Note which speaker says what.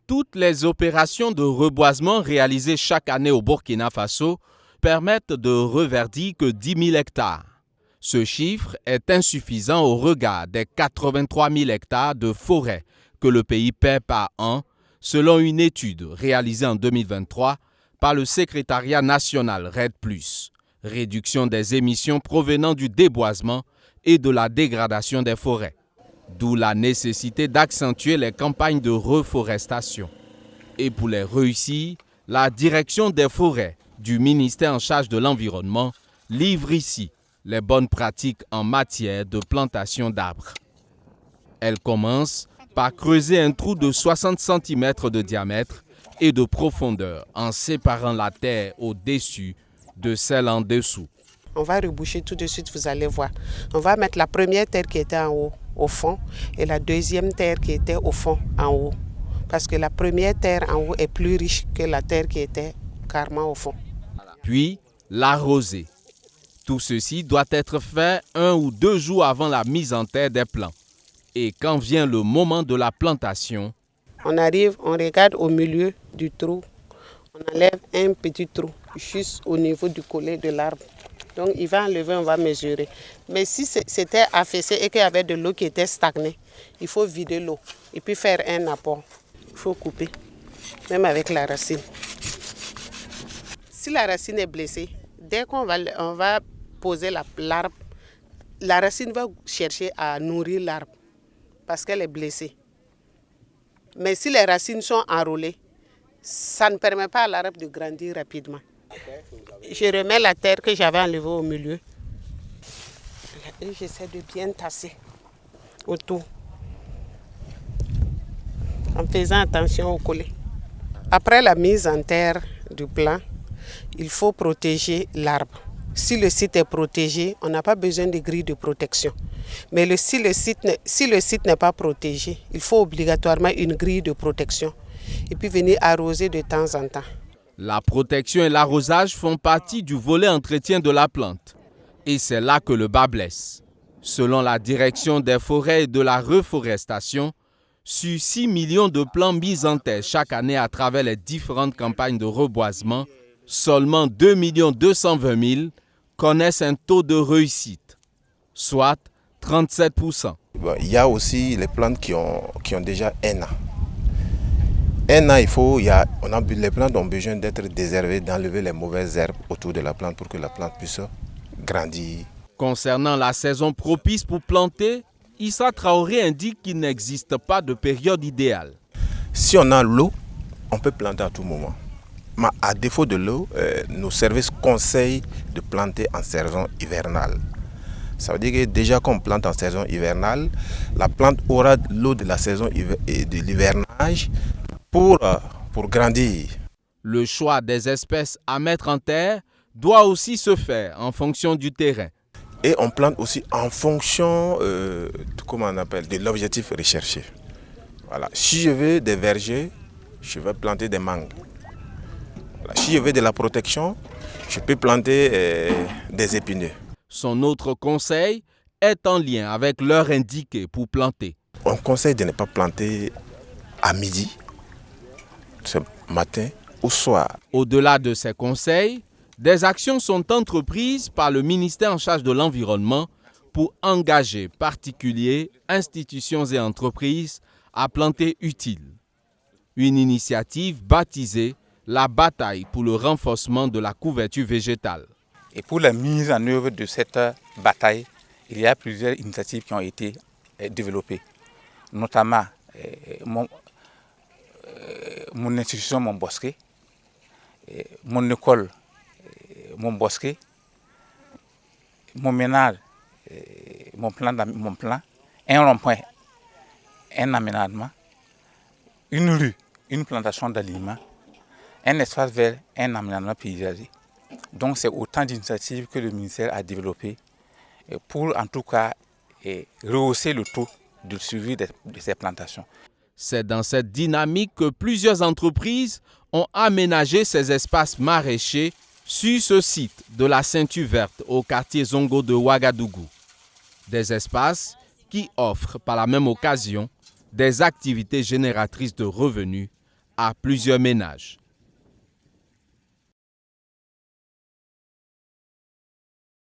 Speaker 1: Toutes les opérations de reboisement réalisées chaque année au Burkina Faso permettent de reverdir que 10 000 hectares. Ce chiffre est insuffisant au regard des 83 000 hectares de forêt que le pays perd par an, selon une étude réalisée en 2023 par le Secrétariat national REDD+, réduction des émissions provenant du déboisement et de la dégradation des forêts. D'où la nécessité d'accentuer les campagnes de reforestation. Et pour les réussir, la direction des forêts du ministère en charge de l'environnement livre ici les bonnes pratiques en matière de plantation d'arbres. Elle commence par creuser un trou de 60 cm de diamètre et de profondeur en séparant la terre au-dessus de celle en dessous.
Speaker 2: On va reboucher tout de suite, vous allez voir. On va mettre la première terre qui était en haut, au fond, et la deuxième terre qui était au fond, en haut. Parce que la première terre en haut est plus riche que la terre qui était carrément au fond.
Speaker 1: Puis, l'arroser. Tout ceci doit être fait 1 ou 2 jours avant la mise en terre des plants. Et quand vient le moment de la plantation,
Speaker 2: on arrive, on regarde au milieu du trou. On enlève un petit trou, juste au niveau du collet de l'arbre. Donc, il va enlever, on va mesurer. Mais si c'était affaissé et qu'il y avait de l'eau qui était stagnée, il faut vider l'eau et puis faire un apport. Il faut couper, même avec la racine. Si la racine est blessée, dès qu'on va poser l'arbre, la racine va chercher à nourrir l'arbre parce qu'elle est blessée. Mais si les racines sont enrôlées, ça ne permet pas à l'arbre de grandir rapidement. Je remets la terre que j'avais enlevée au milieu. Et j'essaie de bien tasser autour, en faisant attention au collet. Après la mise en terre du plant, il faut protéger l'arbre. Si le site est protégé, on n'a pas besoin de grille de protection. Mais si le site n'est pas protégé, il faut obligatoirement une grille de protection et puis venir arroser de temps en temps.
Speaker 1: La protection et l'arrosage font partie du volet entretien de la plante. Et c'est là que le bas blesse. Selon la direction des forêts et de la reforestation, sur 6 millions de plants mis en terre chaque année à travers les différentes campagnes de reboisement, seulement 2 220 000 connaissent un taux de réussite, soit 37%.
Speaker 3: Il y a aussi les plantes qui ont déjà 1 an. 1 an, les plantes ont besoin d'être désherbées, d'enlever les mauvaises herbes autour de la plante pour que la plante puisse grandir.
Speaker 1: Concernant la saison propice pour planter, Issa Traoré indique qu'il n'existe pas de période idéale.
Speaker 3: Si on a l'eau, on peut planter à tout moment. Mais à défaut de l'eau, nos services conseillent de planter en saison hivernale. Ça veut dire que déjà qu'on plante en saison hivernale, la plante aura l'eau de la saison et de l'hivernage pour grandir.
Speaker 1: Le choix des espèces à mettre en terre doit aussi se faire en fonction du terrain.
Speaker 3: Et on plante aussi en fonction de l'objectif recherché. Voilà. Si je veux des vergers, je vais planter des mangues. Voilà. Si je veux de la protection, je peux planter des épineux.
Speaker 1: Son autre conseil est en lien avec l'heure indiquée pour planter.
Speaker 3: On conseille de ne pas planter à midi, ce matin ou soir.
Speaker 1: Au-delà de ces conseils, des actions sont entreprises par le ministère en charge de l'environnement pour engager particuliers, institutions et entreprises à planter utile. Une initiative baptisée la bataille pour le renforcement de la couverture végétale.
Speaker 4: Et pour la mise en œuvre de cette bataille, il y a plusieurs initiatives qui ont été développées, notamment mon institution, mon bosquet, mon école, mon bosquet, mon ménage, mon plan, un rond-point, un aménagement, une rue, une plantation d'aliments, un espace vert, un aménagement paysager. Donc c'est autant d'initiatives que le ministère a développées pour en tout cas rehausser le taux de suivi de ces plantations.
Speaker 1: C'est dans cette dynamique que plusieurs entreprises ont aménagé ces espaces maraîchers sur ce site de la Ceinture Verte au quartier Zongo de Ouagadougou. Des espaces qui offrent par la même occasion des activités génératrices de revenus à plusieurs ménages.